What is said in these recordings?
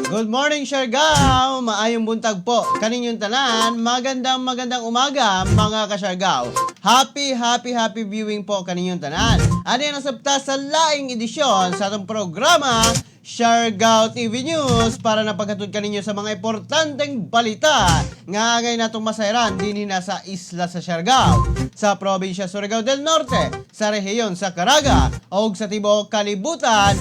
Good morning, Siargao! Maayong buntag po kaninyong tanan. Magandang umaga, mga ka-Siargao. Happy viewing po kaninyong tanan. Ano yan ang sabta sa laing edisyon sa atong programa, Siargao TV News, para napaghatod kaninyo sa mga importanteng balita nga agay natong masayran din na sa isla sa Siargao, sa probinsya Surigao del Norte, sa rehiyon sa Caraga, o sa tibuok kalibutan.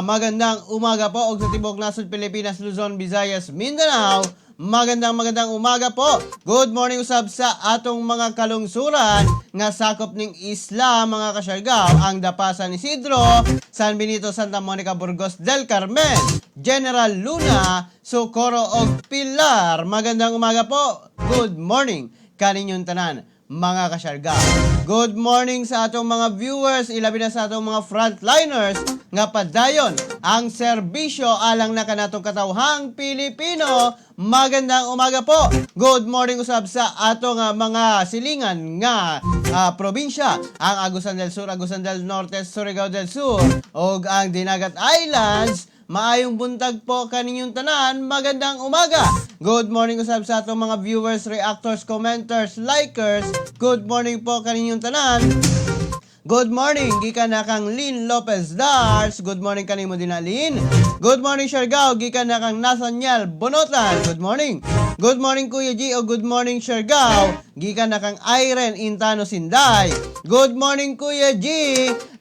Magandang umaga po og sa tibok nasod Pilipinas, Luzon, Visayas, Mindanao. Magandang umaga po. Good morning usab sa atong mga kalungsuran nga sakop ning isla, mga ka-Siargao, ang Dapa San Isidro, San Benito, Santa Monica, Burgos del Carmen, General Luna, Socorro og Pilar. Magandang umaga po. Good morning kaninyong tanan, mga ka-Siargao. Good morning sa atong mga viewers, ilabi na sa atong mga frontliners nga padayon ang serbisyo alang na kanatong katawhang Pilipino. Magandang umaga po. Good morning usab sa atong mga silingan nga probinsya, ang Agusan del Sur, Agusan del Norte, Surigao del Sur, ug ang Dinagat Islands. Maayong buntag po kaninyong tanan. Magandang umaga. Good morning usab sa atong mga viewers, reactors, commenters, likers. Good morning po kaninyong tanan. Good morning, gikan na kang Lynn Lopez Dars. Good morning kanimo din na Lynn. Good morning, Siargao, gikan na kang Nathaniel Bonotan. Good morning. Good morning, Kuya G, o good morning, Siargao, gikan na kang Irene Intano Sinday. Good morning, Kuya G.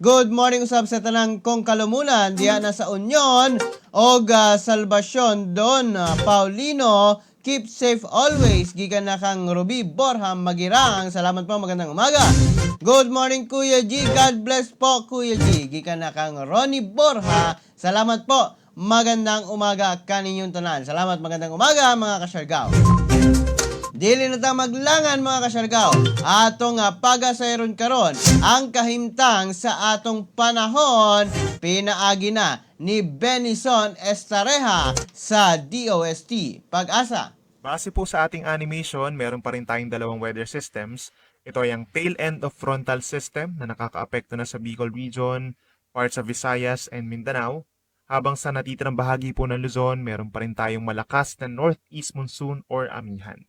Good morning usab sa tanang kong kalumunan diya na sa Union, og Salvacion Don Paulino. Keep safe always, gikan na kang Ruby Borja Magirang. Salamat po, magandang umaga. Good morning, Kuya G. God bless po, Kuya G. Gikan na kang Ronnie Borja. Salamat po, magandang umaga kaninyong tanan. Salamat, magandang umaga, mga ka-Siargao. Dili na ta maglangan, mga ka-Siargao. Atong pagasayron karon ang kahimtang sa atong panahon, pinaagi na ni Benison Estareha sa DOST Pag-asa. Base po sa ating animation, meron pa rin tayong dalawang weather systems. Ito ay ang tail end of frontal system na nakakaapekto na sa Bicol region, parts of Visayas and Mindanao. Habang sa natitirang bahagi po ng Luzon, meron pa rin tayong malakas na northeast monsoon or amihan.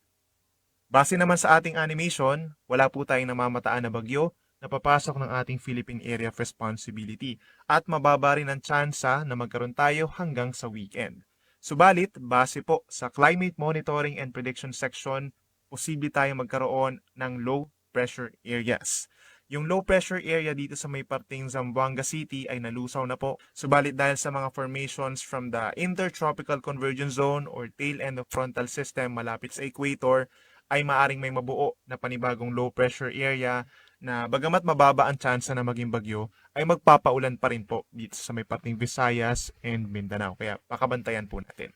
Base naman sa ating animation, wala po tayong namamataan na bagyo na papasok ng ating Philippine Area of Responsibility at mababa rin ang tsansa na magkaroon tayo hanggang sa weekend. Subalit, base po sa Climate Monitoring and Prediction Section, posible tayong magkaroon ng low pressure areas. Yung low pressure area dito sa may parting Zamboanga City ay nalusaw na po. Subalit dahil sa mga formations from the Intertropical Convergence Zone or tail end of frontal system malapit sa equator, ay maaring may mabuo na panibagong low pressure area na bagamat mababa ang tsansa na maging bagyo, ay magpapaulan pa rin po dito sa may parting Visayas and Mindanao. Kaya pakabantayan po natin.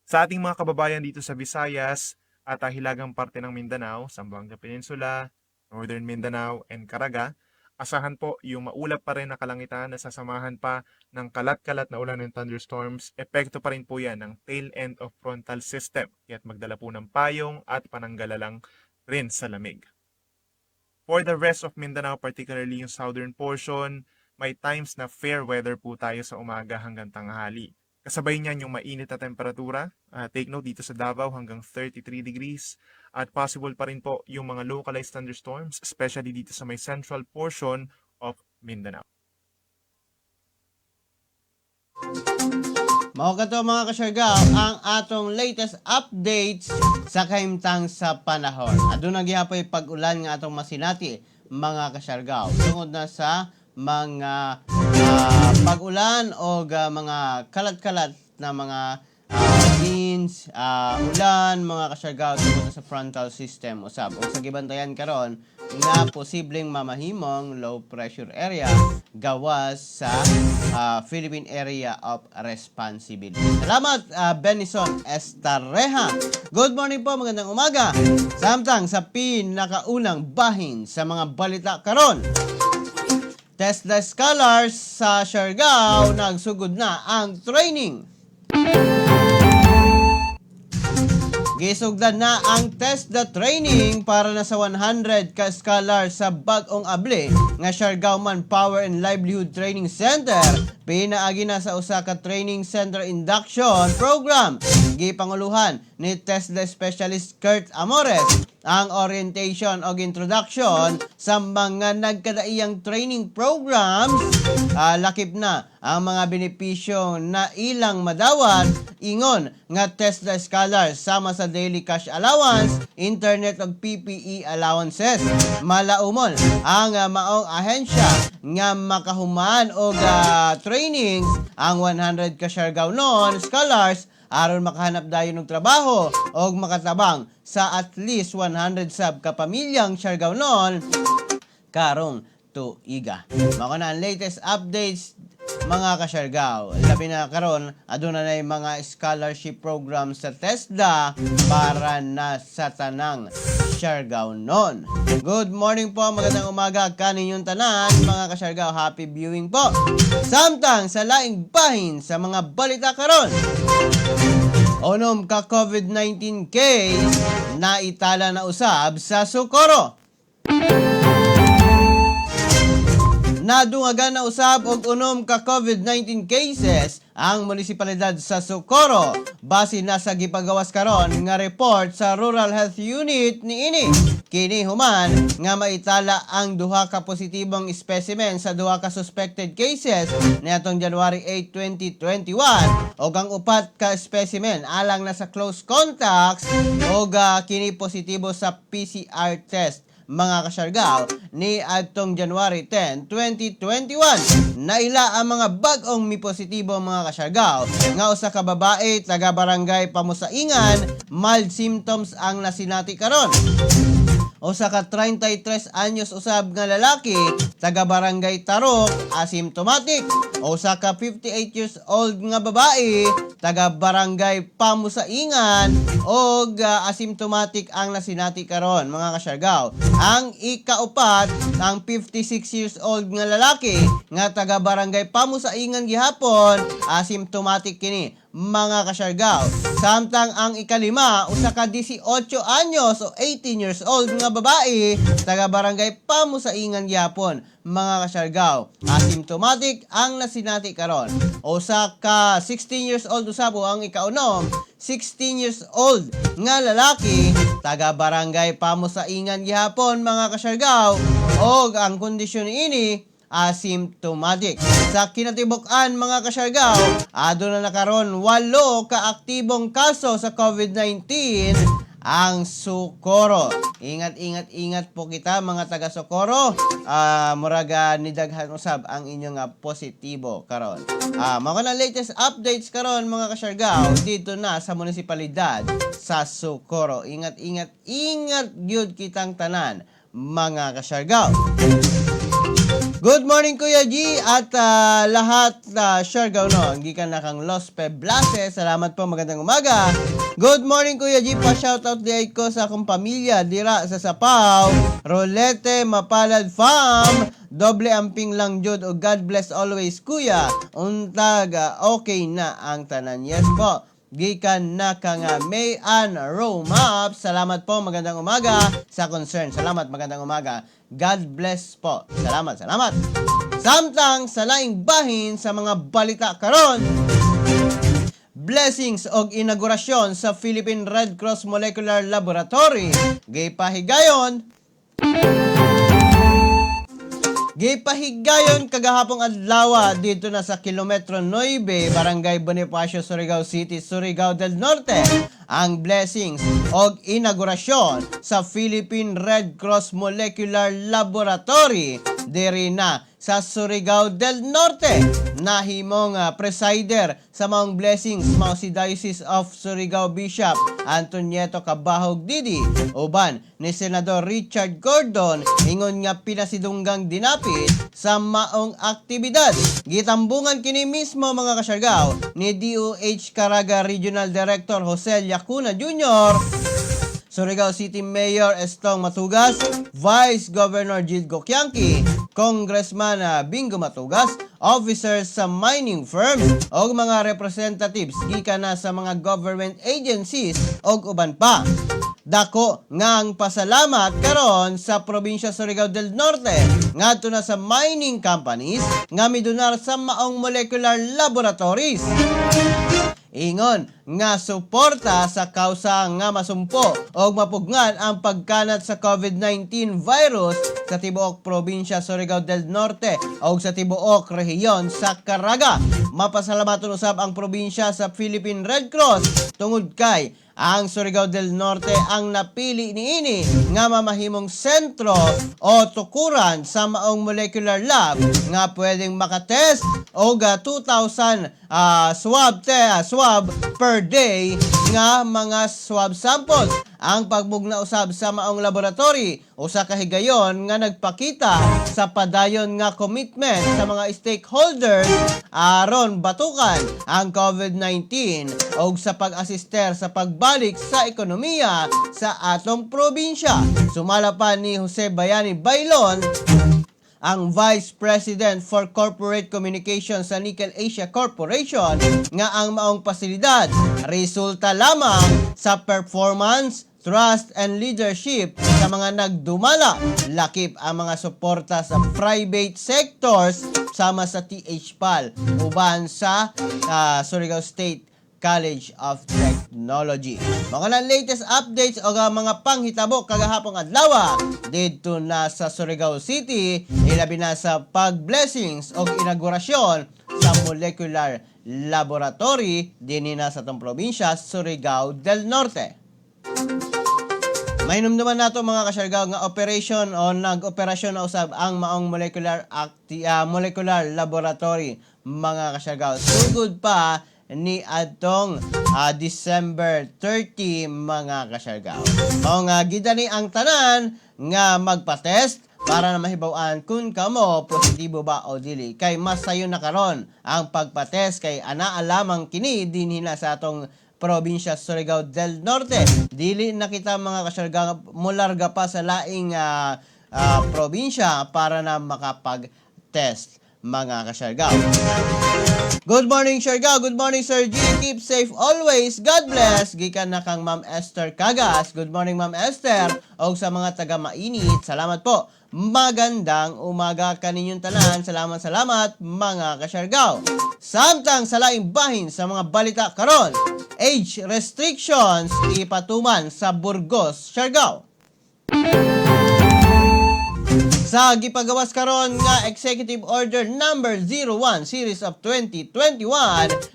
Sa ating mga kababayan dito sa Visayas at hilagang parte ng Mindanao, Zamboanga Peninsula, Northern Mindanao and Caraga, asahan po yung maulap pa rin na kalangitan na sasamahan pa ng kalat-kalat na ulan ng thunderstorms. Epekto pa rin po yan ng tail end of frontal system. Kaya't magdala po ng payong at pananggalalang rin sa lamig. For the rest of Mindanao, particularly yung southern portion, may times na fair weather po tayo sa umaga hanggang tanghali. Kasabay niyan yung mainit na temperatura. Take note dito sa Davao hanggang 33 degrees. At possible pa rin po yung mga localized thunderstorms, especially dito sa may central portion of Mindanao. Mao kato, mga ka-Siargao, ang atong latest updates sa kahimtang sa panahon. Aduna gihapon pag-ulan nga atong masinati, mga ka-Siargao. Tungod na sa mga pag-ulan o mga kalat-kalat na mga winds, ulan, mga ka-Siargao, tungod na sa frontal system usab. O sa gibantayan karon nga posibleng mamahimong low pressure area gawas sa Philippine Area of Responsibility. Salamat, Benison Estareha. Good morning po, magandang umaga. Samtang sa pinakaunang bahin sa mga balita karon, Tesla Scholars sa Siargao nagsugod na ang training. gisugdan na ang test the training para na sa 100 ka scholar sa bag-ong abli nga Siargao Manpower and Livelihood Training Center. Pinaagi na sa usa ka training center induction program. Gipanguluhan ni TESDA Specialist Kurt Amores ang orientation o introduction sa mga nagkadaiyang training programs. Lakip na ang mga benepisyo na ilang madawat ingon nga TESDA scholars sama sa daily cash allowance, internet ug PPE allowances. Malaumon ang maong ahensya nga makahuman og trainings ang 100 ka Siargao noon scholars aron makahanap dayon ng trabaho o makatabang sa at least 100 sab ka pamilyang Siargao noon karong tuiga. Mao na ang latest updates mga ka-Siargao. Labi na karon aduna na mga scholarship program sa TESDA para na sa tanang Siargao noon. Good morning po, magandang umaga kaninyong tanan mga ka-Siargao. Happy viewing po. Samtang sa laing bahin sa mga balita karon. Onom ka COVID-19 case na itala na usab sa Socorro. Nadungagan na usab og unom ka COVID-19 cases ang munisipalidad sa Socorro base na sa gipagawas karon nga report sa Rural Health Unit niini. Kini human nga maitala ang duha ka positibong specimen sa duha ka suspected cases niadtong January 8, 2021 ug ang upat ka specimen alang na sa close contacts ug kini positibo sa PCR test mga ka-Siargao ni adtong January 10, 2021. Naila ang mga bag-ong mi positibo mga ka-Siargao nga usa ka babae taga barangay Pamusaingan, mild symptoms ang nasinati karon. Usa ka 33 anyos usab nga lalaki taga barangay Tarok, asymptomatic. Usa ka 58 years old nga babae taga barangay Pamusaingan og asymptomatic ang nasinati karon mga ka-Siargao. Ang ikaupat ang 56 years old nga lalaki nga taga barangay Pamusaingan gihapon, asymptomatic kini mga ka-Siargao. Samtang ang ikalima usa ka 18 anyos o 18 years old nga babae taga barangay Pamusaingan gihapon mga ka-Siargao, asymptomatic ang nasinati karon. Usa ka 16 years old usabo ang ikaunom, 16 years old nga lalaki taga barangay Pamusaingan gihapon mga ka-Siargao og ang kondisyon ini asymptomatic. Sa kinatibuk-an mga ka-Siargao, aduna na karon 8 ka aktibong kaso sa COVID-19 ang Socorro. Ingat po kita mga taga Socorro. Muraga nidaghan usab ang inyong positibo karon. Mao na latest updates karon mga ka-Siargao dito na sa munisipalidad sa Socorro. Ingat gyud kitang tanan mga ka-Siargao. Good morning Kuya G at lahat Siargao no. Gikan na kang Los Peblases. Salamat po, magandang umaga. Good morning Kuya G, pa shoutout di ko sa akong pamilya dira sa Sapaw, Rolete, Mapalad Farm. Doble amping lang jud o God bless always Kuya. Untag okay na ang tanan. Yes po. Gikan na kang Mayan Romap. Salamat po, magandang umaga sa concern. Salamat, magandang umaga. God bless po. Salamat. Samtang sa laing bahin sa mga balita karon. Blessings og inaugurasyon sa Philippine Red Cross Molecular Laboratory. Gipahigayon kagahapong adlaw dito na sa kilometro 9, Barangay Bonifacio, Surigao City, Surigao del Norte ang blessings og inaugurasyon sa Philippine Red Cross Molecular Laboratory diri na sa Surigao del Norte. Nahimong presider sa maong blessings mao si Diocese of Surigao Bishop Antonieto Cabahog Didi uban ni Senador Richard Gordon ingon nga pinasidunggang dinapit sa maong aktibidad. Gitambungan kini mismo mga ka-Siargao ni DOH Caraga Regional Director Jose Lacuna Jr., Surigao City Mayor Estong Matugas, Vice Governor Gilgo Quianqui, Congressman Bingo Matugas, officers sa mining firms o mga representatives gikan na sa mga government agencies o uban pa. Dako ngang pasalamat karon sa probinsya Surigao del Norte ngadto na sa mining companies nga midunar sa maong molecular laboratories. Ingon nga suporta sa kausa nga masumpo o mapugngan ang pagkanat sa COVID-19 virus sa tibuok probinsya Surigao del Norte o sa tibuok rehiyon sa Caraga. Mapasalamaton usab ang probinsya sa Philippine Red Cross tungod kay ang Surigao del Norte ang napili niini nga mamahimong sentro o tukuran sa maong molecular lab nga pwedeng makatest og 2,000 swab per day nga mga swab samples. Ang pagbugna usab sa maong laboratory usa ka higayon nga nagpakita sa padayon nga commitment sa mga stakeholders aron batukan ang COVID-19 o sa pag-asister sa pagbalik sa ekonomiya sa atong probinsya. Sumala pa ni Jose Bayani Bailon, ang Vice President for Corporate Communications sa Nickel Asia Corporation, nga ang maong pasilidad resulta lamang sa performance, trust and leadership sa mga nagdumala. Lakip ang mga suporta sa private sectors sama sa THPAL uban sa Surigao State College of Technology. Mga na latest updates o mga panghitabo kagahapong adlaw dito na sa Surigao City, ilabi na sa pag-blessings o inaugurasyon sa molecular laboratory din na sa itong probinsya, Surigao del Norte. Mainom naman nato mga kasyargaw nga operation o nag-operasyon na usab ang maong molecular laboratory mga kasyargaw. Sugod pa ni atong December 30 mga kasyargaw. O nga gidani ang tanan nga magpa-test para na mahibaw-an kung kamo positibo ba o dili. Kay mas sayo na karon ang pagpa-test kay ana alamang kini dinhina sa atong probinsya Surigao del Norte. Dili na kita mga kasyargaw mularga pa sa laing probinsya para na makapag-test mga kasyargaw. Good morning, Siargao. Good morning, Sir G. Keep safe always. God bless. Gikan na kang Ma'am Esther Cagas. Good morning, Ma'am Esther. O sa mga taga-mainit, salamat po. Magandang umaga kaninyong tanan. Salamat, mga kasyargaw. Samtang sa laing bahin sa mga balita karon, age restrictions ipatuman sa Burgos, Siargao. Sa gipagawas karon nga Executive Order number 01 Series of 2021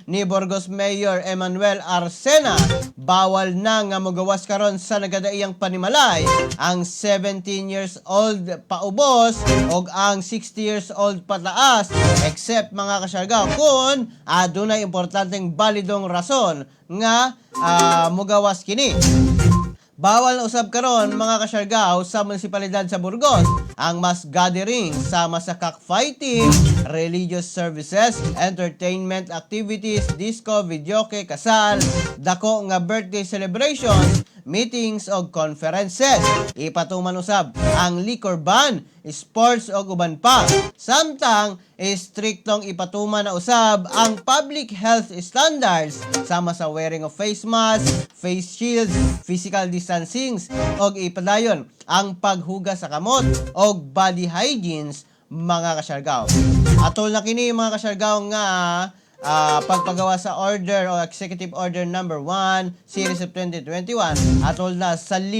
ni Burgos Mayor Emmanuel Arcena, bawal na nga mogawas karon sa nagadaiyang panimalay ang 17 years old paubos o ang 60 years old pataas except mga kasyargaw kung adunay importanteng balidong rason nga mogawas kini. Bawal na usab karon mga kasyargaw sa munisipalidad sa Burgos ang mass gathering sama sa cockfighting, religious services, entertainment activities, disco, videoke, kasal, dako nga birthday celebrations, meetings o conferences. Ipatuman usab ang liquor ban, sports o uban pa. Samtang striktong ipatuman na usab ang public health standards sama sa wearing of face mask, face shields, physical distancing o ipadayon ang paghugas sa kamot o body hygienes mga kasyargaw. Atol na kini mga kasyargaw nga pagpagawa sa order o Executive Order number 1 Series of 2021 atol na sa 5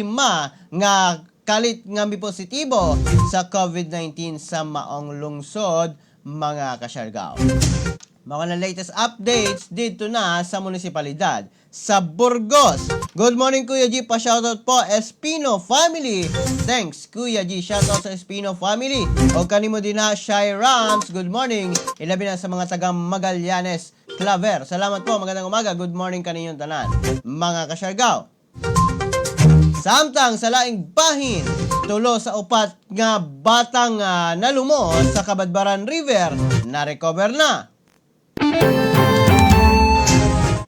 nga kalit nga positibo sa COVID-19 sa maong lungsod mga kasyargaw. Mga na latest updates dito na sa munisipalidad sa Burgos. Good morning Kuya G, pa-shoutout po Espino family. Thanks Kuya G, shoutout sa Espino family. O kanimo din na Shy Rams, good morning. Ilabi na sa mga taga Magallanes, Claver. Salamat po, magandang umaga. Good morning kaninyong tanan mga kasyargaw. Samtang sa laing bahin, tulo sa upat nga batang nalumos sa Kabadbaran River na recover na.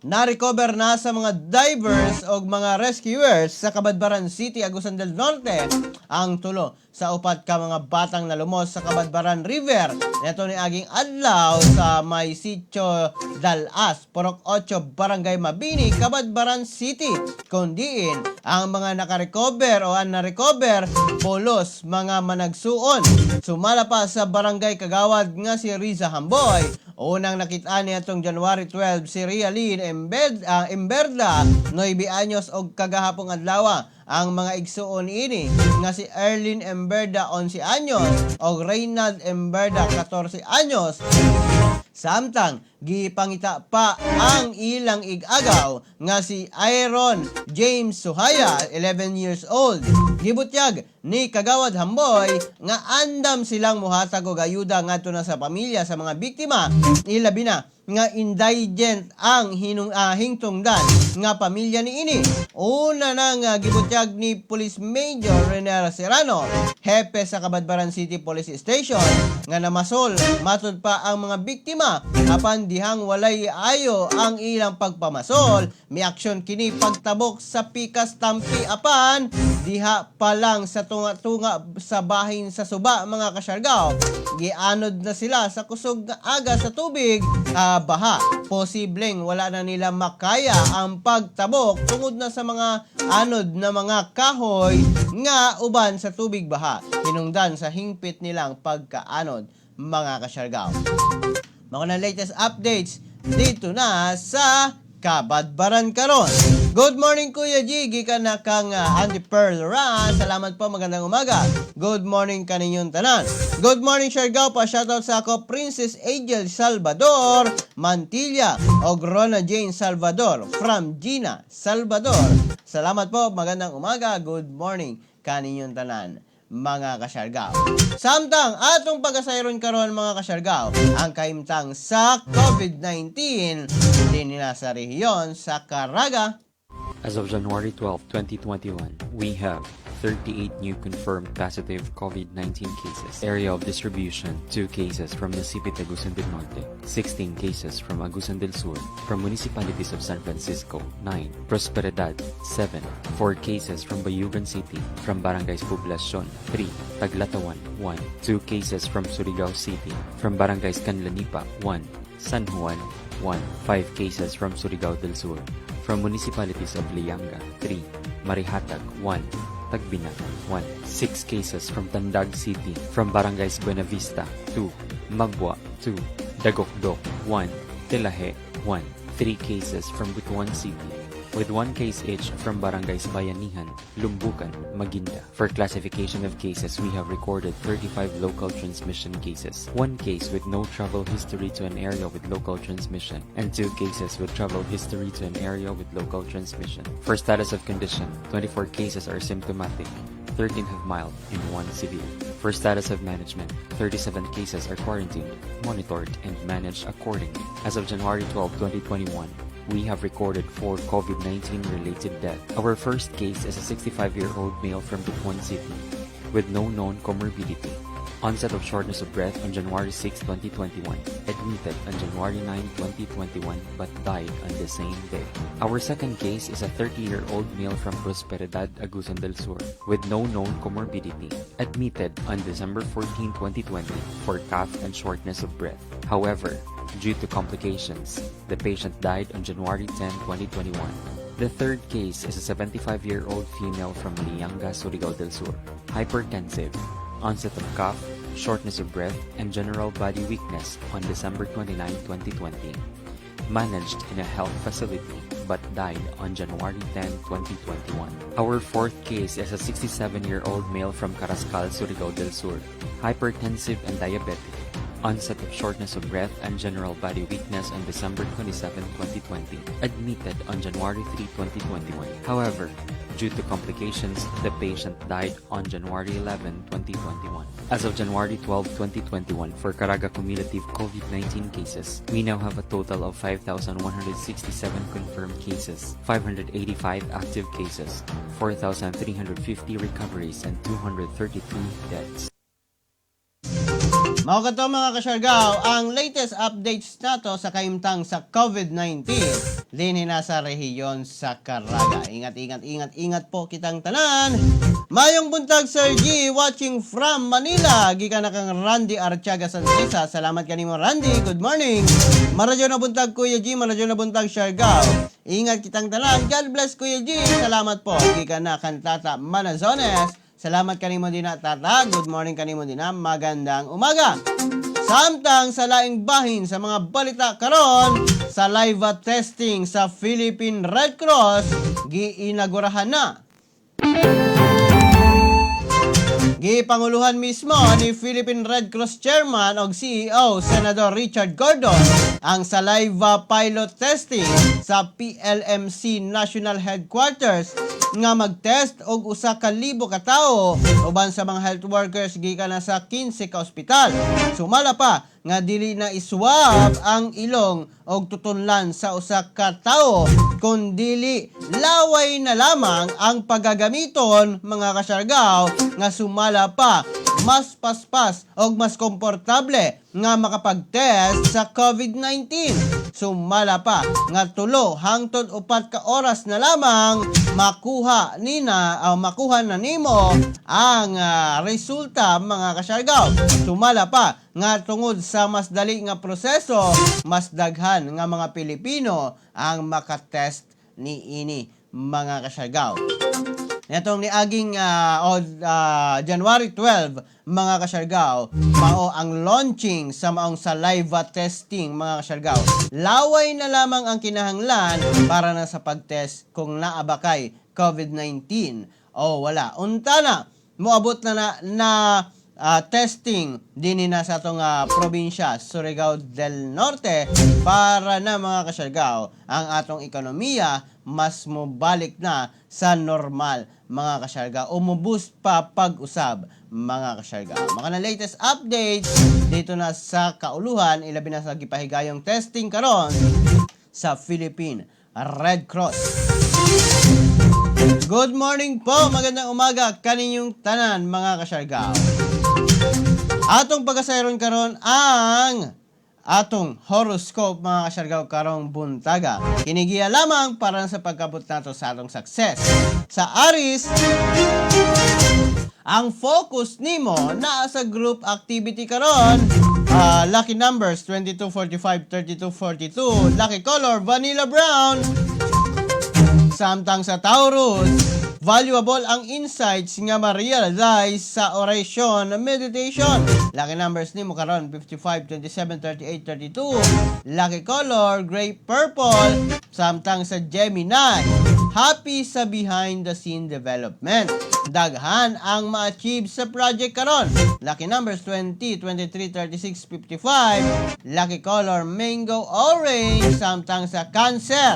na-recover na sa mga divers o mga rescuers sa Cabadbaran City, Agusan del Norte ang tulo sa upat ka mga batang nalumos sa Cabadbaran River. Ito ni aging adlaw sa may sitio Dalas, Purok 8, Barangay Mabini, Cabadbaran City. Kundiin ang mga nakarecover o ang na-recover polos mga managsuon. Sumala pa sa Barangay Kagawad nga si Riza Hamboy. Unang nakita niya itong January 12 si Rialyn Emberda, 9 anyos og kagahapong adlaw. Ang mga igsuon ini nga si Erlyn Emberda, 11 anyos og Reynald Emberda, 14 anyos. Samtang gipangita pa ang ilang igagaw nga si Aaron James Suhaya, 11 years old. Gibutyag ni Kagawad Hamboy nga andam silang muhatag og ayuda ngadto na sa pamilya sa mga biktima, ilabi na nga indigent ang hingtungdan nga pamilya ni ini. Una na nga gibutyag ni Police Major Renner Serrano, hepe sa Cabadbaran City Police Station, nga namasol matud pa ang mga biktima apan dihang walay ayo ang ilang pagpamasol. Miaksyon kini pagtabok sa pikas tampi apan diha pa lang sa tunga-tunga sa bahin sa suba mga kasyargaw. Gianod na sila sa kusog nga aga sa tubig baha. Posibleng wala na nila makaya ang pagtabok tungod na sa mga anod na mga kahoy nga uban sa tubig baha. Hinungdan sa hingpit nilang pagkaanod mga kasyargaw. Mga na latest updates dito na sa Cabadbaran karon. Good morning Kuya G, gikan na kang Auntie Pearl Ran. Salamat po, magandang umaga. Good morning kaninyong tanan. Good morning Siargao, pa shoutout sa ako Princess Angel Salvador Mantilla o Rona Jane Salvador from Gina Salvador. Salamat po, magandang umaga. Good morning kaninyong tanan mga kasyargaw. Samtang atong pag-asayron karon mga kasyargaw, ang kaimtang sa COVID-19 din na sa rehiyon sa Caraga. As of January 12, 2021, we have 38 new confirmed positive COVID-19 cases. Area of distribution, 2 cases from Nasipit, Agusan del Norte, 16 cases from Agusan del Sur, from municipalities of San Francisco, 9, Prosperidad, 7, 4 cases from Bayugan City, from Barangays Poblacion, 3, Taglatawan, 1, 2 cases from Surigao City, from Barangays Canlanipa, 1, San Juan, 1, 5 cases from Surigao del Sur, from municipalities of Lianga, 3, Marihatag, 1, Tagbina, 1, 6 cases from Tandag City, from Barangays Buenavista, 2, Magwa, 2, Dagokdok, 1, Tilahe, 1, 3 cases from Butuan City, with 1 case each from Barangays Bayanihan, Lumbukan, Maguinda. For classification of cases, we have recorded 35 local transmission cases, 1 case with no travel history to an area with local transmission, and 2 cases with travel history to an area with local transmission. For status of condition, 24 cases are symptomatic, 13 have mild, and 1 severe. For status of management, 37 cases are quarantined, monitored, and managed accordingly. As of January 12, 2021, we have recorded 4 COVID-19 related deaths. Our first case is a 65-year-old male from Butuan City with no known comorbidity. Onset of shortness of breath on January 6, 2021. Admitted on January 9, 2021 but died on the same day. Our second case is a 30-year-old male from Prosperidad, Agusan del Sur with no known comorbidity. Admitted on December 14, 2020 for cough and shortness of breath. However, due to complications, the patient died on January 10, 2021. The third case is a 75-year-old female from Lianga, Surigao del Sur, hypertensive, onset of cough, shortness of breath, and general body weakness on December 29, 2020. Managed in a health facility but died on January 10, 2021. Our fourth case is a 67-year-old male from Carrascal, Surigao del Sur, hypertensive and diabetic. Onset of shortness of breath and general body weakness on December 27, 2020. Admitted on January 3, 2021. However, due to complications, the patient died on January 11, 2021. As of January 12, 2021, for Caraga cumulative COVID-19 cases, we now have a total of 5,167 confirmed cases, 585 active cases, 4,350 recoveries, and 232 deaths. Mao ka to mga kasyargaw, ang latest updates nato sa kaimtang sa COVID-19 din nasa rehiyon sa Caraga. Ingat po kitang tanan. Mayong buntag Sir G, watching from Manila. Gikan na kang Randy Artiaga Santisa. Salamat kanimo Randy. Good morning. Maradyo na buntag Kuya G, maradyo na buntag Siargao. Ingat kitang tanan. God bless Kuya G. Salamat po. Gikan na kan Tata Manazones. Salamat kanimo din na tata. Good morning kanimo din na. Magandang umaga. Samtang sa laing bahin sa mga balita karon sa live testing sa Philippine Red Cross giinagurahan na. Gipanguluhan mismo ni Philippine Red Cross Chairman o CEO Senador Richard Gordon ang saliva pilot testing sa PLMC National Headquarters nga mag-test og 1,000 ka tawo uban sa mga health workers gikan na sa 15 ka ospital. Sumala pa nga dili na iswab ang ilong og tutunlan sa usa ka tawo kundili laway na lamang ang pagagamiton mga kasyargaw nga sumala pa mas paspas og mas komportable nga makapag-test sa COVID-19. Sumala pa nga 3 hangtod 4 ka oras na lamang makuha na nimo ang resulta mga kasyargaw. Sumala pa nga tungod sa mas dali nga proseso, mas daghan nga mga Pilipino ang makatest niini mga kasyargaw. Netong niaging January 12, mga kasyargaw, mao ang launching sa maong saliva testing mga kasyargaw. Laway na lamang ang kinahanglan para na sa pagtest kung naa ba kay COVID-19 o wala. Unta na, moabot na testing din na sa atong probinsya Surigao del Norte para na mga kasyargaw ang atong ekonomiya mas mobalik na sa normal mga kasyargaw o muboost pa pag-usab mga kasyargaw. Maka na latest updates dito na sa kauluhan ilabi na sa gipahigayong testing karon sa Philippine Red Cross. Good morning po, magandang umaga kaninyong tanan mga kasyargaw. Atong pagkasayron karon ang atong horoscope mga kasyargaw karong buntaga. Kinigiya lamang para sa pagkabot nato sa atong success. Sa Aries, ang focus nimo naa sa group activity karon. Lucky numbers 22, 45, 32, 42. Lucky color vanilla brown. Samtang sa Taurus, valuable ang insights nga ma-realize sa oration meditation. Lucky numbers nimo karon 55, 27, 38, 32. Lucky color gray purple. Samtang sa Gemini, happy sa behind the scene development. Daghan ang ma-achieve sa project karon. Lucky numbers 20, 23, 36, 55. Lucky color mango orange. Samtang sa Cancer,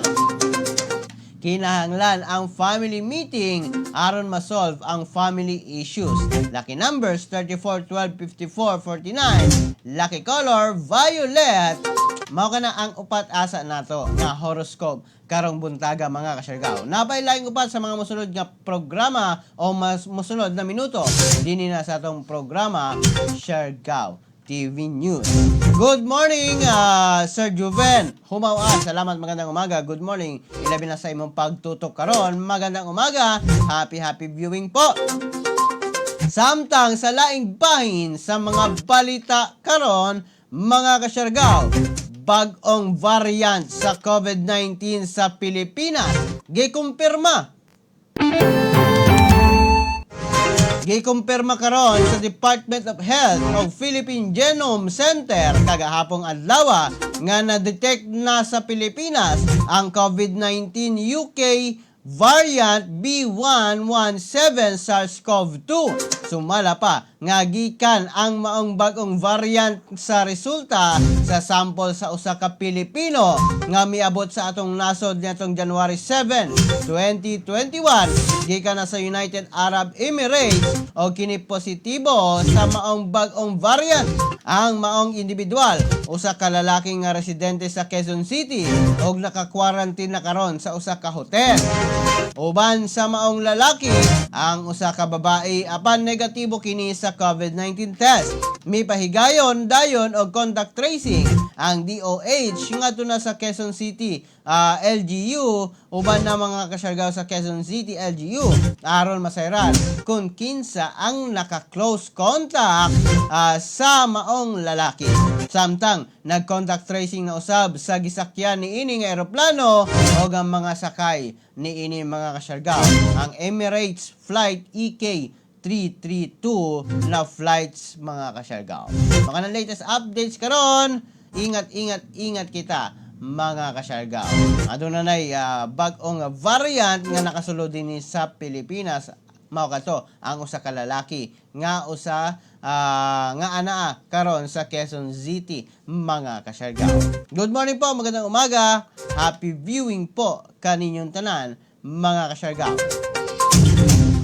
kinahanglan ang family meeting aron ma-solve ang family issues. Lucky numbers 34, 12, 54, 49. Lucky color violet. Mao kana ang upat asa nato nga horoscope karong buntaga mga kasyargaw. Napay laing upat sa mga mosunod nga programa o mas mosunod na minuto dinhi na sa atong programa Siargao TV News. Good morning, Sir Juven. Humawa, salamat, magandang umaga. Good morning. Ilabi na sa imong pagtutok karon. Magandang umaga. Happy viewing po. Samtang sa laing bahin sa mga balita karon, mga kasyargaw, bag-ong variant sa COVID-19 sa Pilipinas. Gikumpirma karon sa Department of Health o Philippine Genome Center kagahapong adlaw nga na-detect na sa Pilipinas ang COVID-19 UK variant B117 SARS-CoV-2. Sumala pa nga gikan ang maong bagong variant sa resulta sa sample sa usa ka Pilipino nga miabot sa atong nasod nitong January 7, 2021 gikan na sa United Arab Emirates o kini positibo sa maong bagong variant. Ang maong individual usa ka lalaki nga residente sa Quezon City og naka-quarantine na karon sa usa ka hotel. Uban sa maong lalaki, ang usa ka babae apan negatibo kini sa sa COVID-19 test. May pahigayon, dayon o contact tracing ang DOH nga na sa Quezon City LGU uban na mga kasyargaw sa Quezon City LGU aron masayran kung kinsa ang naka-close contact sa maong lalaki. Samtang nag-contact tracing na usab sa gisakyan ni ini nga eroplano o ang mga sakay ni ini mga kasyargaw ang Emirates Flight EK332 na flights mga kasyargaw. Mga na latest updates karon, ingat kita mga kasyargaw. Aduna nay bag-ong variant nga nakasulod din sa Pilipinas. Mao kato ang usa ka lalaki nga nga anaa karon sa Quezon City mga kasyargaw. Good morning po, magandang umaga. Happy viewing po kaninyong tanan mga kasyargaw.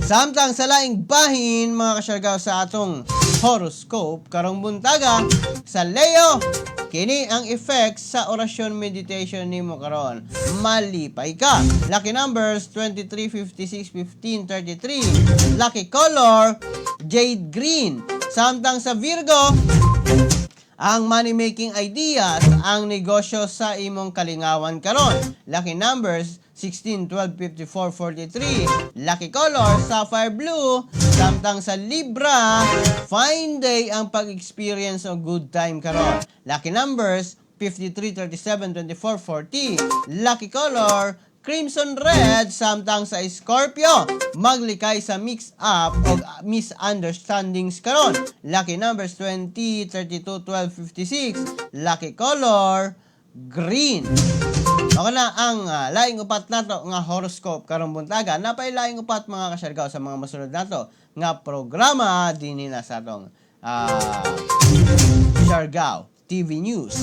Samtang sa laing bahin mga kasyargaw sa atong horoscope karong buntaga sa Leo, kini ang effects sa orasyon meditation nimo karon. Malipay ka. Lucky numbers 23, 56, 15, 33. Lucky color jade green. Samtang sa Virgo, ang money-making ideas, ang negosyo sa imong kalingawan karon. Lucky numbers 16, 12, 54, 43. Lucky color, sapphire blue. Samtang sa Libra, fine day ang pag-experience of good time karon. Lucky numbers 53, 37, 24, 40. Lucky color, crimson red. Samtang sa Scorpio, maglikay sa mix-up o misunderstandings karon. Lucky numbers 20, 32, 12, 56. Lucky color, green. Ako na ang laing upat nato nga horoscope karong buntaga. Napay laing upat mga kasyargaw sa mga masunod nato nga programa dinhi na sa atong Siargao TV News.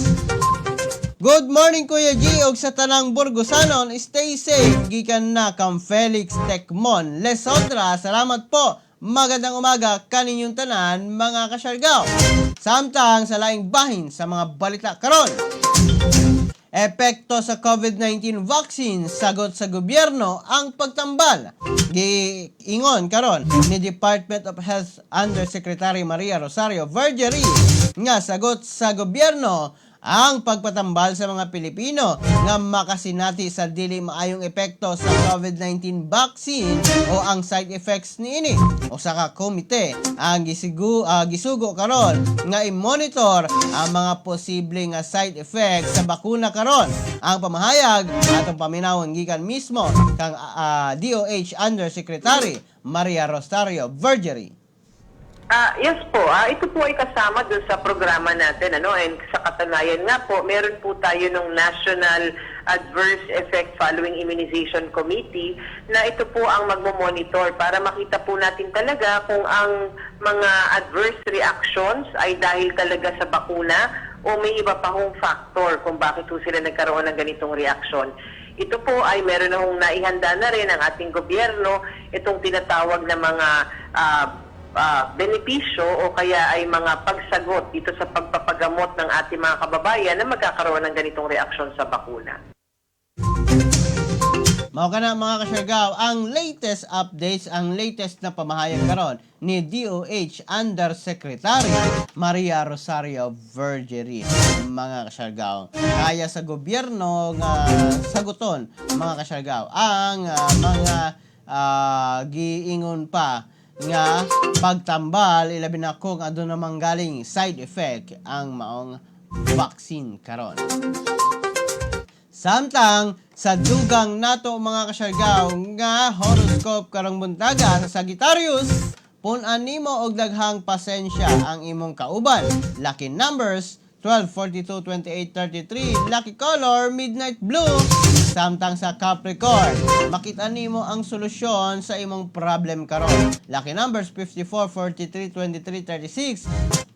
Good morning Kuya G og sa tanang Burgosanon, stay safe gikan na kang Felix Tecmon Lesodra. Salamat po. Magandang umaga kaninyong tanan mga kasyargaw. Samtang sa laing bahin sa mga balita karon. Epekto sa COVID-19 vaccine, sagot sa gobyerno ang pagtambal. Giingon karon ni Department of Health Undersecretary Maria Rosario Vergerie nga sagot sa gobyerno ang pagpatambal sa mga Pilipino nga makasinati sa dili maayong epekto sa COVID-19 vaccine o ang side effects niini. Usa ka komite ang gisugo karon nga i-monitor ang mga posible nga side effects sa bakuna karon. Ang pamahayag atong paminawon gikan mismo kang DOH Undersecretary Maria Rosario Vergerie. Yes po, ito po ay kasama dun sa programa natin, and sa katunayan nga po, meron po tayo ng National Adverse Effect Following Immunization Committee na ito po ang magmo-monitor para makita po natin talaga kung ang mga adverse reactions ay dahil talaga sa bakuna o may iba pa hong factor kung bakit po sila nagkaroon ng ganitong reaksyon. Ito po ay meron na hong naihanda na rin ang ating gobyerno, itong tinatawag na mga benepisyo o kaya ay mga pagsagot dito sa pagpapagamot ng ating mga kababayan na magkakaroon ng ganitong reaksyon sa bakuna. Mao kana mga kasyargaw, ang latest updates, ang latest na pamahayag karon ni DOH Undersecretary Maria Rosario Vergerie. Mga kasyargaw, kaya sa gobyerno nga saguton mga kasyargaw ang mga giingon pa nga pagtambal ilabi na kung adto namang galing side effect ang maong vaccine karon. Samtang sa dugang nato mga kasyargaw nga horoscope karong buntaga sa Sagittarius, pun-an nimo og daghang pasensya ang imong kauban. Lucky numbers 12, 42, 28, 33. Lucky color midnight blue. Samtang sa Capricorn, makita nimo ang solusyon sa imong problem karon. Lucky numbers 54, 43, 23, 36.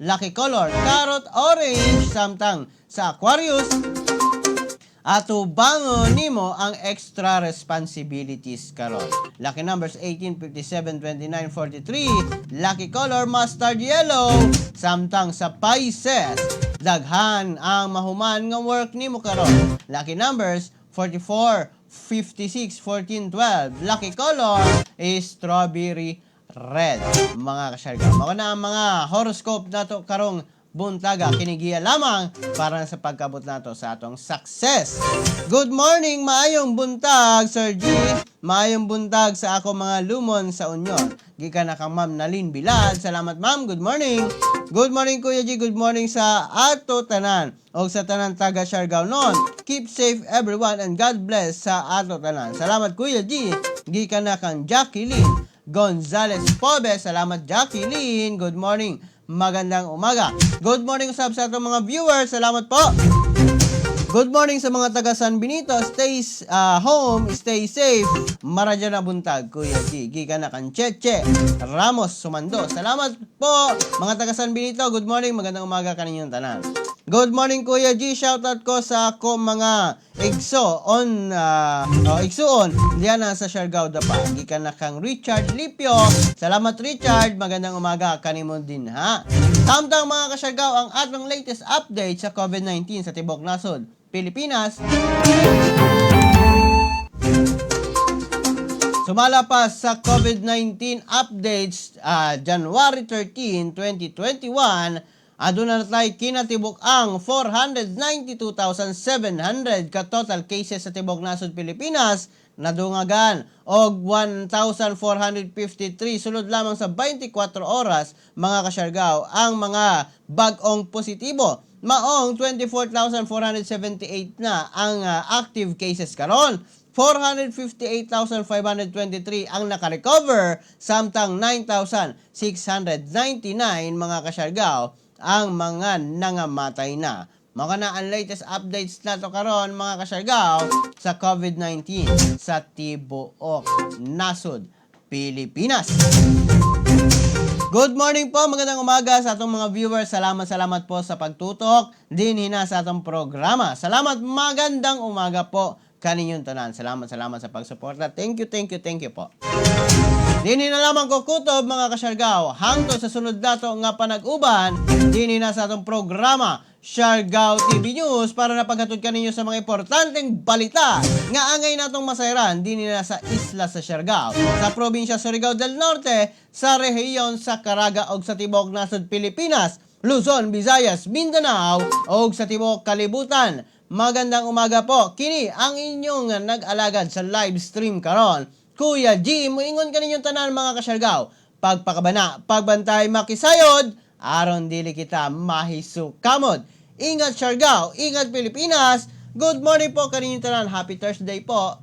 Lucky color carrot orange. Samtang sa Aquarius, atubangon nimo ang extra responsibilities karon. Lucky numbers 18, 57, 29, 43. Lucky color mustard yellow. Samtang sa Pisces, daghan ang mahuman nga work nimo karon. Lucky numbers 44, 56, 14, 12. Lucky color is strawberry red, mga kasyargaw. Mao na ang mga horoscope nato karong buntaga, kinigiya lamang para sa pagkabot nato sa atong success. Good morning, maayong buntag, Sir G. Maayong buntag sa ako mga lumon sa Union. Gikan na kang Ma'am Nalin Bilad. Salamat, Ma'am. Good morning. Good morning, Kuya G. Good morning sa ato tanan o sa tanan taga Siargao noon. Keep safe everyone and God bless sa ato tanan. Salamat, Kuya G. Gikan na kang Jacqueline Gonzales Pobe. Salamat, Jacqueline. Good morning. Magandang umaga. Good morning sa atong mga viewers. Salamat po. Good morning sa mga taga San Benito. Stay home, stay safe. Maradya na buntag, Kuya G. Gikan na kan Cheche Ramos Sumando. Salamat po, mga taga San Benito. Good morning, magandang umaga kaninyong tanan. Good morning, Kuya G. Shoutout ko sa ako mga igsoon diyan na sa Siargao Dapa. Gikan na kang Richard Lipio. Salamat, Richard. Magandang umaga kanimo din, ha. Samtang mga kasyargao, ang atong latest update sa COVID-19 sa Tibok Nasod, Pilipinas. Sumala pa sa COVID-19 updates January 13, 2021, aduna na tayo kinatibok ang 492,700 ka total cases sa Tibok Nasod, Pilipinas, nadungagan og 1,453 sulod lamang sa 24 oras, mga kasyargao, ang mga bag-ong positibo. Maong 24,478 na ang active cases karon. 458,523 ang nakarecover, samtang 9,699 mga kasyargao ang mga nangamatay na. Mga na ang latest updates nato karon, mga kasyargao, sa COVID-19 sa Tibuok Nasod, Pilipinas. Good morning po, magandang umaga sa atong mga viewers. Salamat po sa pagtutok din hina sa atong programa. Salamat, magandang umaga po kaninyong tanan. Salamat sa pagsuporta. Thank you po. Dini na lamang ko kutob, mga kasyargao, hangtod sa sunod dato nga panag-uban dini na sa atong programa Siargao TV News para napaghatod kaninyo sa mga importanteng balita nga angay natong masayran dini na sa isla sa Siargao, sa probinsya Surigao del Norte, sa rehiyon sa Caraga ug sa Tibok Nasod, Pilipinas, Luzon, Visayas, Mindanao ug sa Tibok Kalibutan. Magandang umaga po. Kini ang inyong nag-alagad sa live stream karon, Kuya G. Muingon kaninyong tanan, mga kasyargao, pagpakabana, pagbantay, makisayod, aron dili kita mahisukamod. Ingat Siargao, ingat Pilipinas. Good morning po kaninyong tanan. Happy Thursday po.